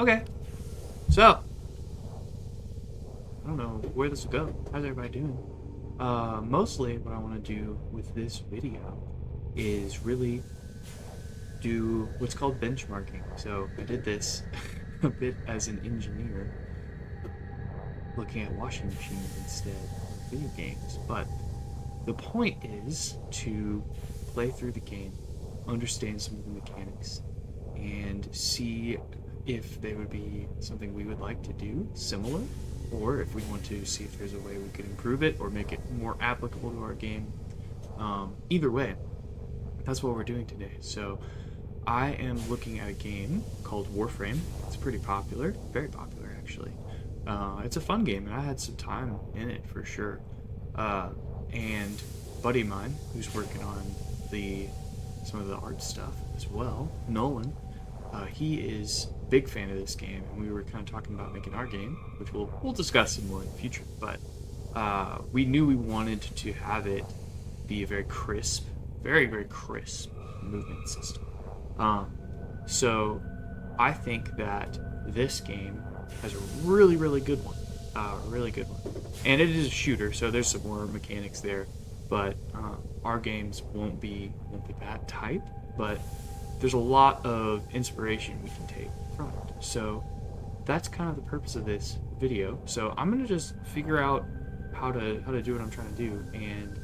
Okay, so I don't know where this will go. How's everybody doing? Mostly what I want to do with this video is really do what's called benchmarking. So I did this a bit as an engineer, looking at washing machines instead of video games. But the point is to play through the game, understand some of the mechanics, and see if they would be something we would like to do similar, or if we want to see if there's a way we could improve it or make it more applicable to our game. Either way, that's what we're doing today. So I am looking at a game called Warframe. It's pretty popular, very popular actually. It's a fun game, and I had some time in it for sure. And a buddy of mine who's working on some of the art stuff as well, Nolan, he is a big fan of this game, and we were kind of talking about making our game, which we'll discuss some more in the future. But we knew we wanted to have it be a very crisp, very crisp movement system. So I think that this game has a really good one, really good one, and it is a shooter, so there's some more mechanics there. But our games won't be that type, but there's a lot of inspiration we can take from it. So that's kind of the purpose of this video. So I'm gonna just figure out how to do what I'm trying to do, and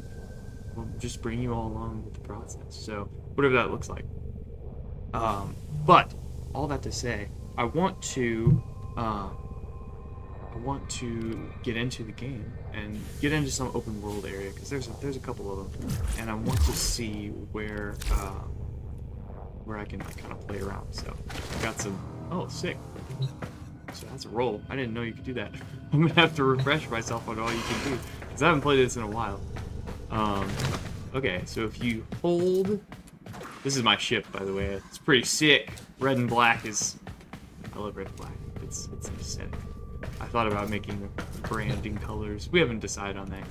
we'll just bring you all along with the process. So whatever that looks like. But all that to say, I want to get into the game and get into some open world area, because there's a couple of them, and I want to see where I can kind of play around. So I got some. Oh, sick. So that's a roll. I didn't know you could do that. I'm gonna have to refresh myself on all you can do, because I haven't played this in a while. Okay, so if you hold, this is my ship, by the way. It's pretty sick. Red and black is. I love red and black. It's aesthetic. I thought about making branding colors. We haven't decided on that.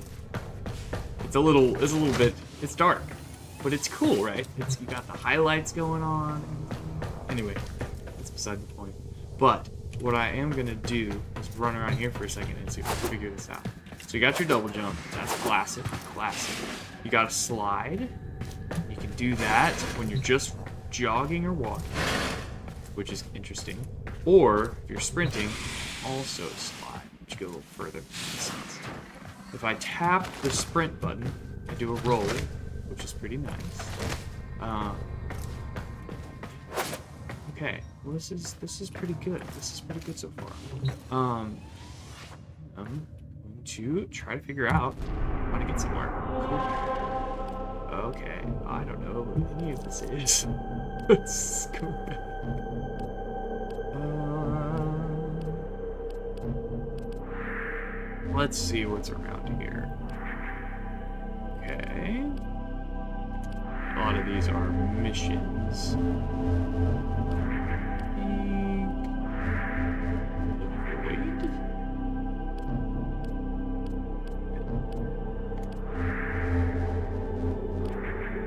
It's a little bit. It's dark, but it's cool, right? You got the highlights going on. Anyway, that's beside the point. But what I am gonna do is run around here for a second and see if I can figure this out. So you got your double jump. That's classic. You got a slide. You can do that when you're just jogging or walking, which is interesting. Or if you're sprinting, also slide, which go a little further. If I tap the sprint button, I do a roll, which is pretty nice. Okay, well this is pretty good. This is pretty good so far. I'm going to try to figure out how to get somewhere. Cool. Okay, I don't know what any of this is. Let's go back. Let's see what's around here. Okay. A lot of these are missions.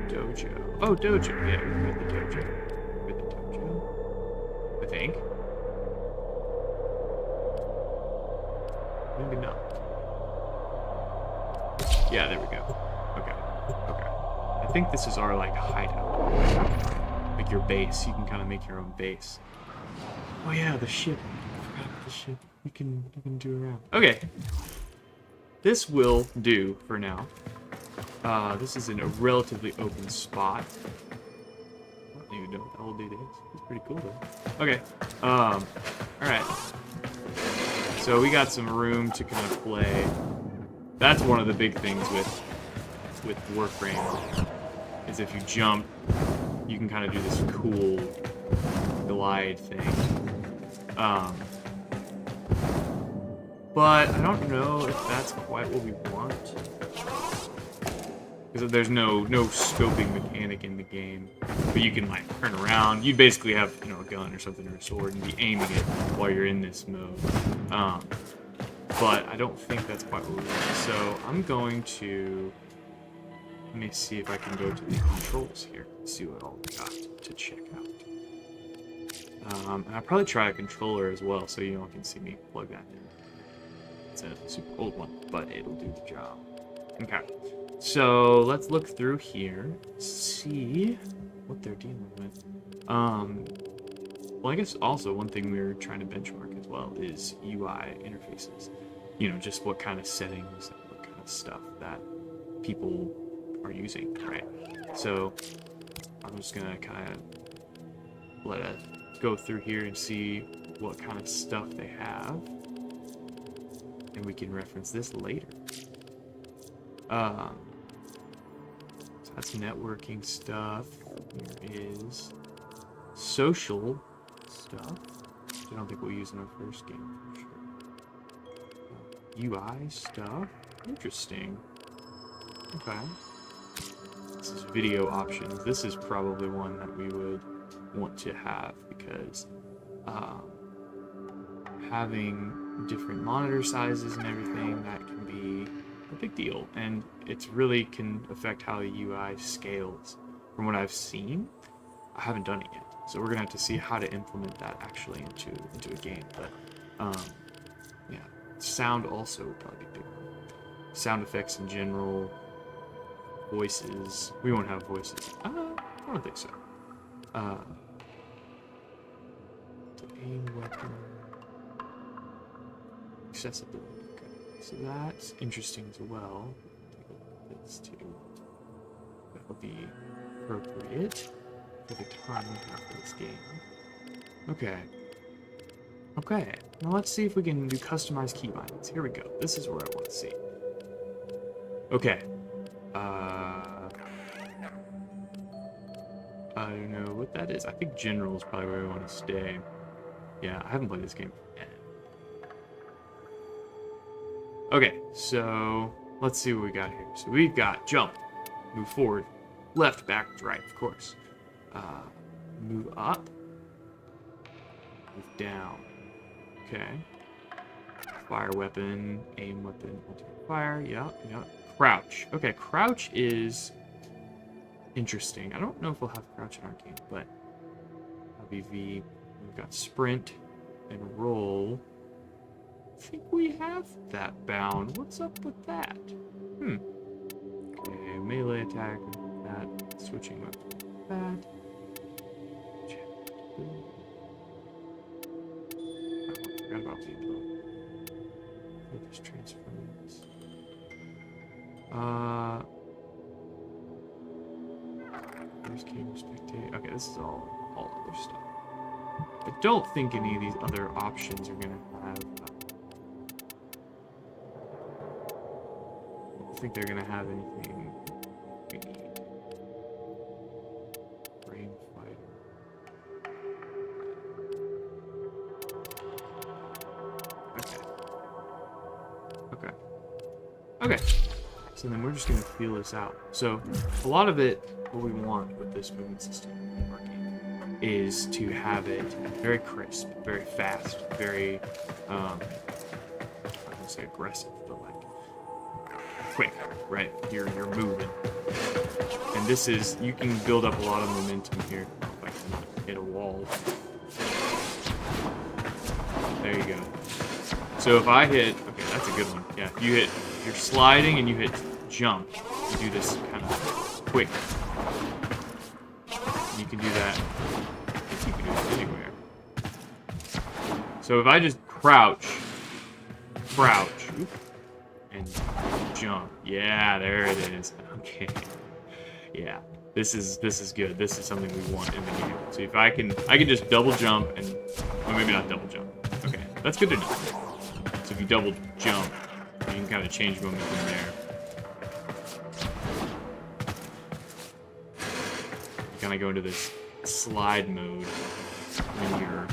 Dojo. Oh, dojo. Yeah, we read the dojo. I think. Maybe not. Yeah, there we go. Okay. I think this is our, like, hideout. Like your base. You can kind of make your own base. Oh yeah, the ship. I forgot about the ship. You can do around. Okay. This will do for now. This is in a relatively open spot. I don't even know what the hell dude is. It's pretty cool though. Okay. Alright. So we got some room to kind of play. That's one of the big things with Warframe, is if you jump, you can kind of do this cool glide thing. But I don't know if that's quite what we want, because there's no scoping mechanic in the game. But you can, like, turn around. You'd basically have, you know, a gun or something or a sword and be aiming it while you're in this mode. But I don't think that's quite what we want. So I'm going to, let me see if I can go to the controls here and see what all we got to check out. And I'll probably try a controller as well, so you all can see me plug that in. It's a super old one, but it'll do the job. Okay, so let's look through here, see what they're dealing with. Well, I guess also one thing we were trying to benchmark as well is UI interfaces. You know, just what kind of settings, what kind of stuff that people are using, right? So I'm just gonna kind of let it go through here and see what kind of stuff they have, and we can reference this later. So that's networking stuff. There is social stuff, which I don't think we'll use in our first game for sure. UI stuff. Interesting. Okay. This is video options. This is probably one that we would want to have because having different monitor sizes and everything, that can be a big deal, and it's really can affect how the UI scales. From what I've seen, I haven't done it yet, so we're gonna have to see how to implement that actually into a game. But yeah, sound also would probably be a big one. Sound effects in general, voices. We won't have voices. I don't think so. The aim weapon, accessibility. Okay, so that's interesting as well. Take a look at this too. That'll be appropriate for the time we have for this game. Okay. Okay. Now let's see if we can do customized keybinds. Here we go. This is where I want to see. Okay. I don't know what that is. I think general is probably where we want to stay. Yeah, I haven't played this game yet. Okay, so let's see what we got here. So we've got jump, move forward, left, back, right, of course. Move up, move down. Okay. Fire weapon, aim weapon, ultimate fire. Yep. Crouch. Okay, crouch is interesting. I don't know if we'll have crouch in our game, but LBV. We've got sprint and roll. I think we have that bound. What's up with that? Okay, melee attack. That switching weapon. That. I forgot about people. Focus transference. There's camera spectate. Okay, this is all other stuff. I don't think any of these other options are gonna have. I don't think they're gonna have anything we need. Brain fighter. Okay. So then we're just gonna feel this out. So a lot of it, what we want with this movement system working, is to have it very crisp, very fast, very I won't say aggressive, but like quick, right? You're moving. And this is, you can build up a lot of momentum here. If I can hit a wall. There you go. So if I hit, okay, that's a good one. Yeah, if you hit, you're sliding and you hit jump, you do this kind of quick. You can do that. You can do it anywhere. So if I just crouch, and jump. Yeah, there it is. Okay. Yeah, this is good. This is something we want in the game. So if I can just double jump and, or maybe not double jump. Okay, that's good to know. So if you double jump, you can kind of change momentum there. You kind of go into this slide mode when you're.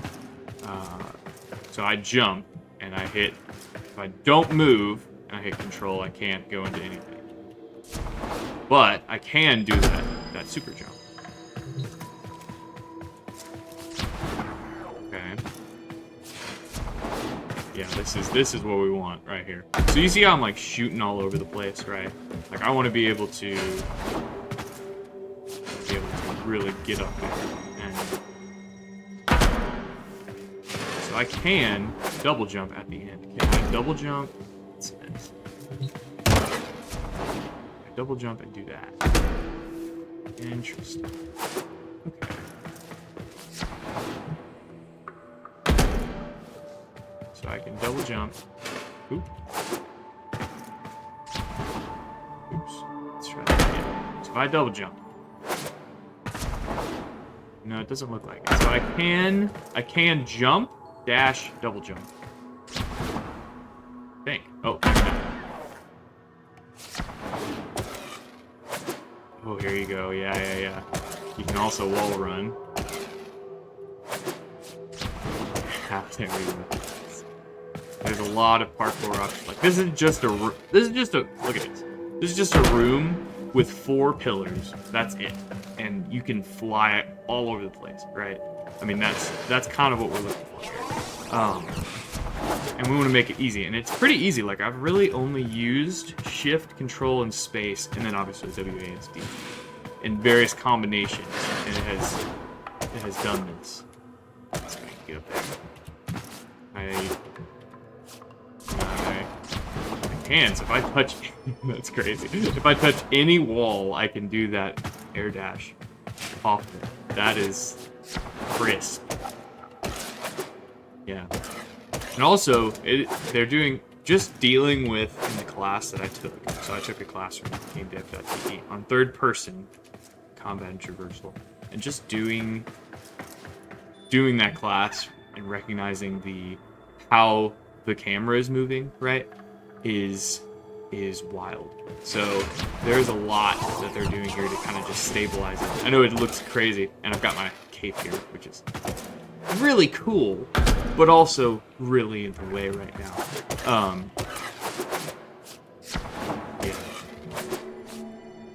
So I jump and I hit. If I don't move and I hit control, I can't go into anything. But I can do that super jump. Okay. Yeah, this is what we want right here. So you see how I'm like shooting all over the place, right? Like I want to be able to really get up there and I can double jump at the end. Can I double jump? What's this? I double jump and do that. Interesting. Okay. So I can double jump. Oop. Oops. Let's try that again. So if I double jump. No, it doesn't look like it. So I can jump, dash, double jump. Think. Oh, oh, here you go. Yeah. You can also wall run. There we go. There's a lot of parkour options. Like this is just a look at this. This is just a room with 4 pillars. That's it. And you can fly all over the place, right? I mean, that's kind of what we're looking for here. And we want to make it easy. And it's pretty easy. Like, I've really only used Shift, Control, and Space, and then obviously WASD in various combinations. And it has done this. Let's get up there. I can, so if I touch... that's crazy. If I touch any wall, I can do that air dash off it. That is crisp. Yeah. And also, they're doing... just dealing with in the class that I took. So I took a class from GameDev.de on third person combat and traversal. And just doing that class and recognizing how the camera is moving, right, is wild. So there's a lot that they're doing here to kind of just stabilize it. I know it looks crazy, and I've got my cape here, which is really cool, but also really in the way right now. Yeah.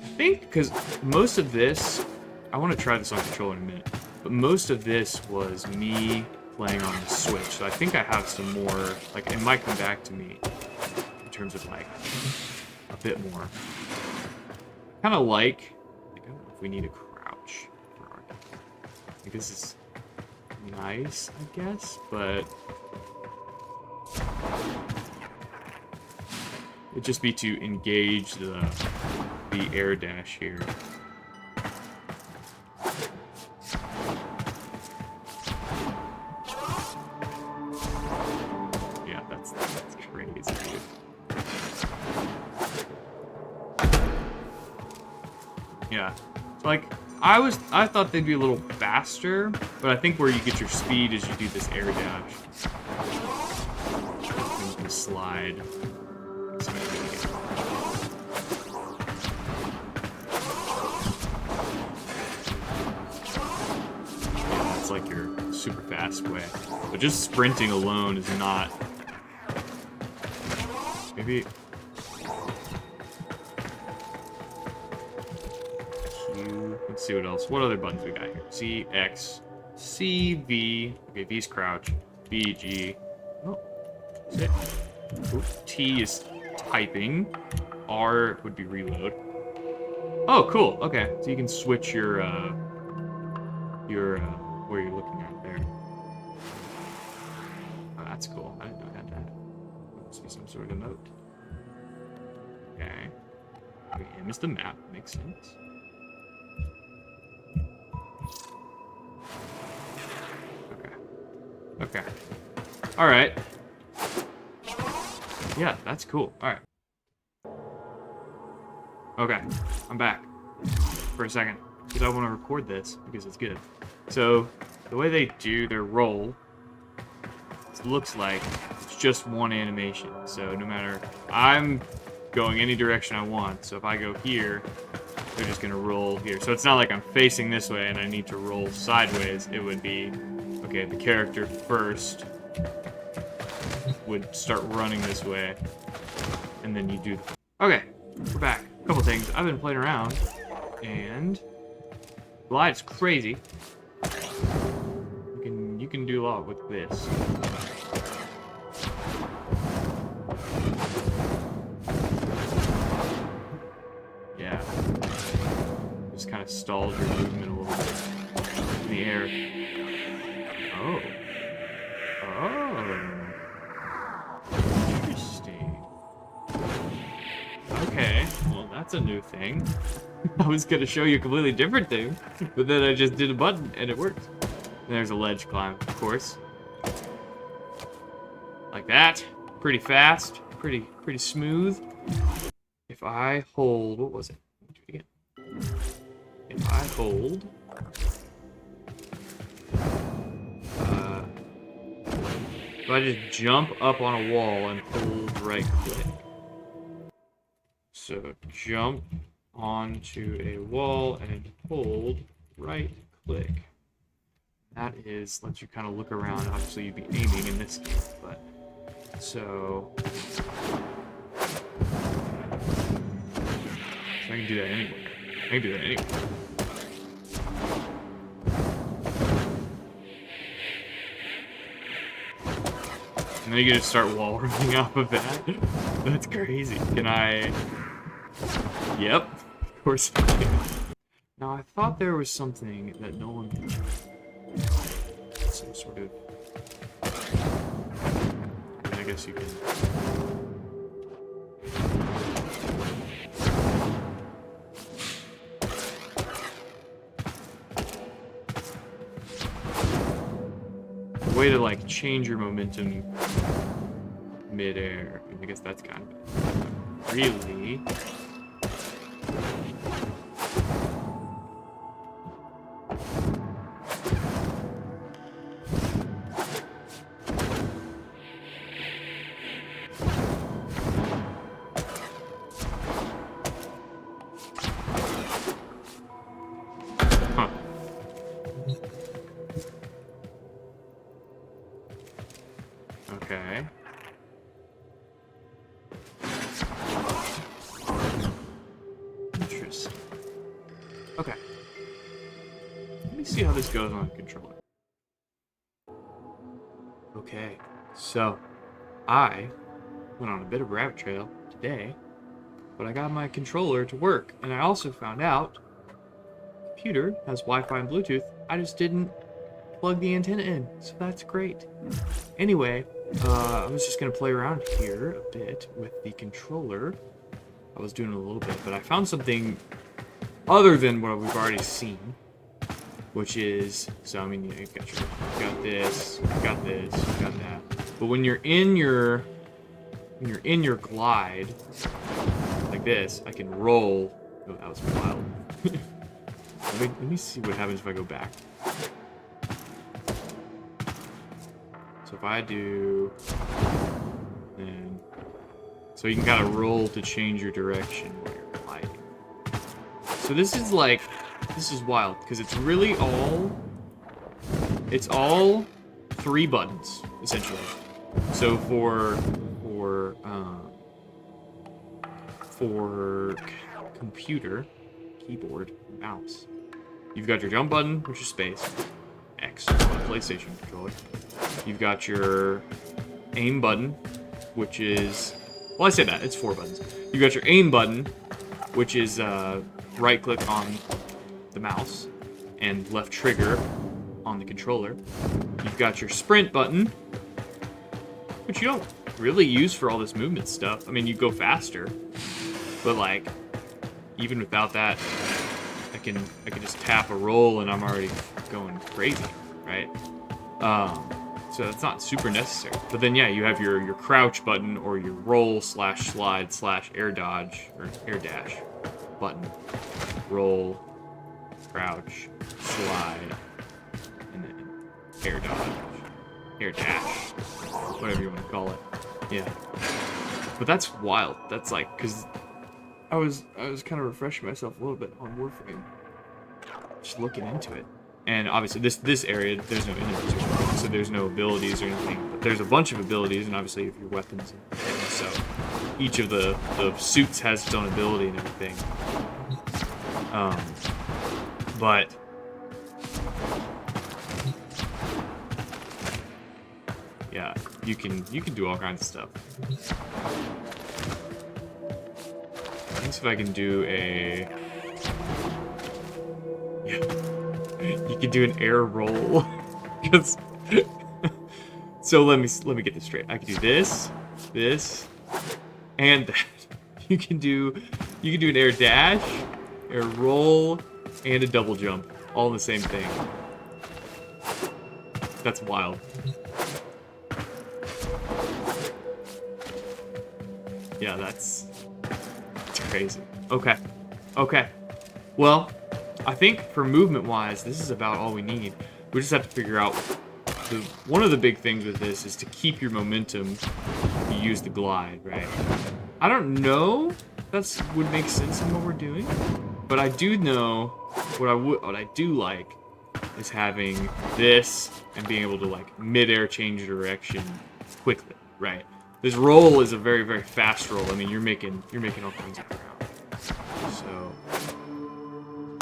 I think because most of this, I want to try this on controller in a minute, but most of this was me playing on the Switch, so I think I have some more, like, it might come back to me in terms of, like, a bit more. Kind of like, I don't know if we need a crouch for our, I think this is nice, I guess, but it'd just be to engage the air dash here. Yeah, that's crazy, dude. Yeah, like I thought they'd be a little faster, but I think where you get your speed is you do this air dash. You can slide. Yeah, that's like your super fast way. But just sprinting alone is not. Maybe. Let's see what else. What other buttons we got here? C, X, C, V. Okay, V's crouch. B, G. Oh, sit. Ooh, T is typing. R would be reload. Oh, cool. Okay, so you can switch your where you're looking at there. Oh, that's cool. I didn't know I had that. Must be some sort of emote. Okay. Okay, M is the map. Makes sense. Okay. Alright. Yeah, that's cool. Alright. Okay. I'm back. For a second. Because I want to record this. Because it's good. So, the way they do their roll, it looks like it's just one animation. So, no matter... I'm going any direction I want. So, if I go here, they're just going to roll here. So, it's not like I'm facing this way and I need to roll sideways. It would be... Okay, the character first would start running this way, and then you do the... Okay, we're back. A couple things. I've been playing around, and glide's crazy. You can do a lot with this. Yeah. Just kind of stalls your movement a little bit in the air. Oh. That's a new thing. I was gonna show you a completely different thing, but then I just did a button and it worked. And there's a ledge climb, of course. Like that. Pretty fast. Pretty smooth. If I hold... What was it? Let me do it again. If I hold... if I just jump up on a wall and hold right click. So jump onto a wall and hold right click. That is, lets you kind of look around. Obviously you'd be aiming in this case, but so I can do that anywhere. I can do that anywhere. And then you just start wall running off of that. That's crazy. Can I... Yep. Of course I can. Now, I thought there was something that no one can... Some sort of... I mean, I guess you can... Way to like change your momentum mid-air. I guess that's kind of really okay. Interesting. Okay. Let me see how this goes on the controller. Okay, so I went on a bit of a rabbit trail today, but I got my controller to work, and I also found out the computer has Wi-Fi and Bluetooth. I just didn't plug the antenna in, so that's great. Anyway, I was just gonna play around here a bit with the controller. I was doing it a little bit, but I found something other than what we've already seen, which is, so I mean, you've got this, you've got this, you've got that. But when you're in your glide like this, I can roll. Oh, that was wild. Let me see what happens if I go back. So if I do, then, so you can kind of roll to change your direction while you're gliding. So this is like, this is wild, because it's really all 3 buttons, essentially. So for computer, keyboard, mouse, you've got your jump button, which is space, X, on the PlayStation controller. You've got your aim button, which is, well, I say that, it's 4 buttons. You've got your aim button, which is right click on the mouse and left trigger on the controller. You've got your sprint button, which you don't really use for all this movement stuff. I mean, you go faster, but like, even without that, I can just tap a roll and I'm already going crazy, right? So that's not super necessary. But then yeah, you have your crouch button or your roll slash slide slash air dodge or air dash button. Roll, crouch, slide, and then air dodge, air dash, whatever you want to call it. Yeah. But that's wild. That's like, cause I was kind of refreshing myself a little bit on Warframe, just looking into it. And obviously this area, there's no enemies or anything, so there's no abilities or anything. But there's a bunch of abilities, and obviously if your weapons and so each of the suits has its own ability and everything. But yeah, you can do all kinds of stuff. Let's see if I can do a... Yeah. You can do an air roll. So let me get this straight. I can do this, and that. You can do You can do an air dash, air roll, and a double jump. All in the same thing. That's wild. Yeah, that's crazy. Okay. Okay. Well, I think for movement-wise, this is about all we need. We just have to figure out... one of the big things with this is to keep your momentum. You use the glide, right? I don't know that would make sense in what we're doing, but I do know what I do like is having this and being able to like mid-air change direction quickly, right? This roll is a very, very fast roll. I mean, you're making all kinds of ground. So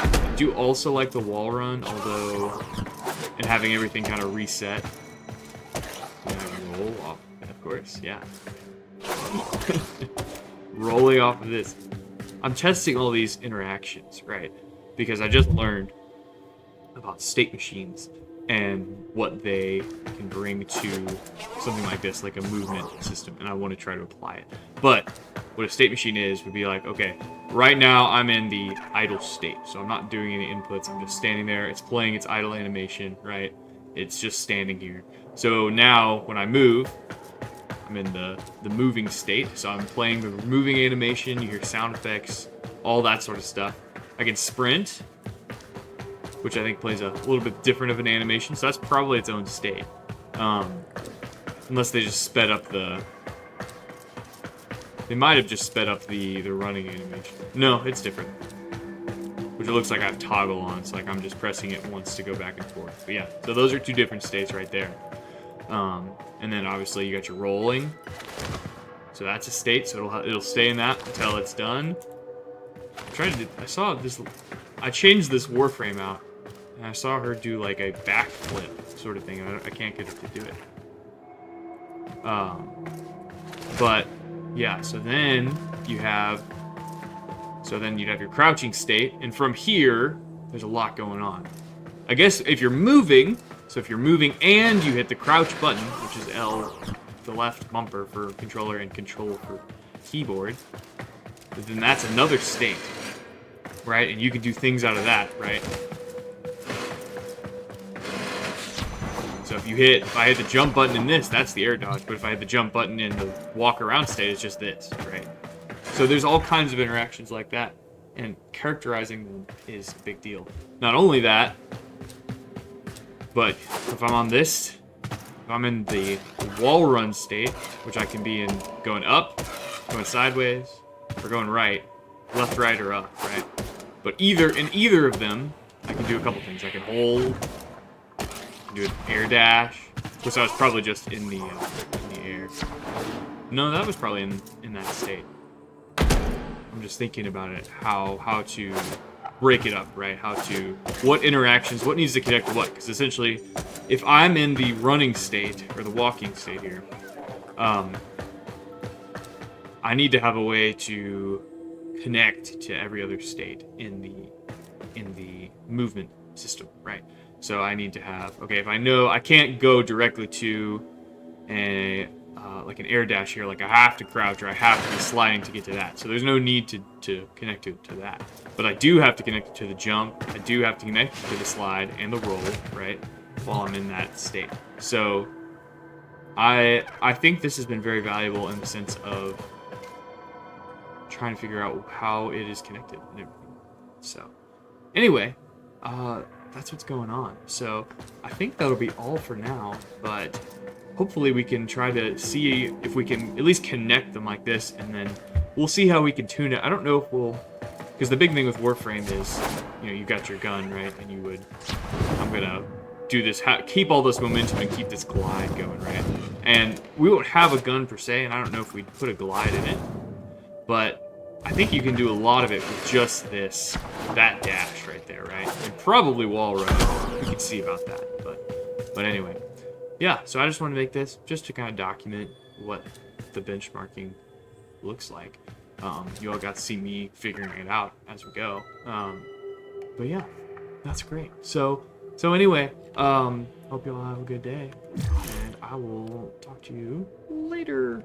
I do also like the wall run, although and having everything kind of reset. Roll off, of course, yeah. Rolling off of this. I'm testing all these interactions, right? Because I just learned about state machines and what they can bring to something like this, like a movement system, and I want to try to apply it. But what a state machine is would be like, okay, right now I'm in the idle state, so I'm not doing any inputs, I'm just standing there, it's playing its idle animation, right? It's just standing here. So now when I move, I'm in the moving state, so I'm playing the moving animation, you hear sound effects, all that sort of stuff. I can sprint, which I think plays a little bit different of an animation, so that's probably its own state. Unless they just sped up the... They might have just sped up the running animation. No, it's different. Which it looks like I have toggle on, so like I'm just pressing it once to go back and forth. But yeah, so those are two different states right there. And then obviously you got your rolling. So that's a state, so it'll stay in that until it's done. I saw this... I changed this Warframe out, and I saw her do like a backflip sort of thing. I can't get it to do it. But yeah, so then you'd have your crouching state, and from here there's a lot going on. I guess if you're moving, so if you're moving and you hit the crouch button, which is L, the left bumper for controller and control for keyboard, then that's another state, right? And you can do things out of that, right? So if I hit the jump button in this, that's the air dodge. But if I hit the jump button in the walk around state, it's just this, right? So there's all kinds of interactions like that. And characterizing them is a big deal. Not only that, but if I'm on this, if I'm in the wall run state, which I can be in going up, going sideways, or going right, left, right, or up, right? But in either of them, I can do a couple things. I can hold, I can do an air dash, which I was probably just in the air. No, that was probably in that state. I'm just thinking about it, how to break it up, right? What interactions, what needs to connect to what? Because essentially, if I'm in the running state, or the walking state here, I need to have a way to connect to every other state in the movement system, right? So I need to have, okay, if I know I can't go directly to like an air dash here, like I have to crouch or I have to be sliding to get to that. So there's no need to connect to that. But I do have to connect to the jump. I do have to connect to the slide and the roll, right? While I'm in that state. So I think this has been very valuable in the sense of trying to figure out how it is connected and everything. So anyway, that's what's going on. So I think that'll be all for now, but hopefully we can try to see if we can at least connect them like this, and then we'll see how we can tune it. I don't know if because the big thing with Warframe is, you got your gun, right? And I'm gonna do this, keep all this momentum and keep this glide going, right? And we won't have a gun per se, and I don't know if we'd put a glide in it, but I think you can do a lot of it with just that dash right there, right? And probably wall run. We can see about that, but anyway. Yeah, so I just want to make this just to kind of document what the benchmarking looks like. You all got to see me figuring it out as we go. But yeah, that's great. So anyway, hope you all have a good day, and I will talk to you later.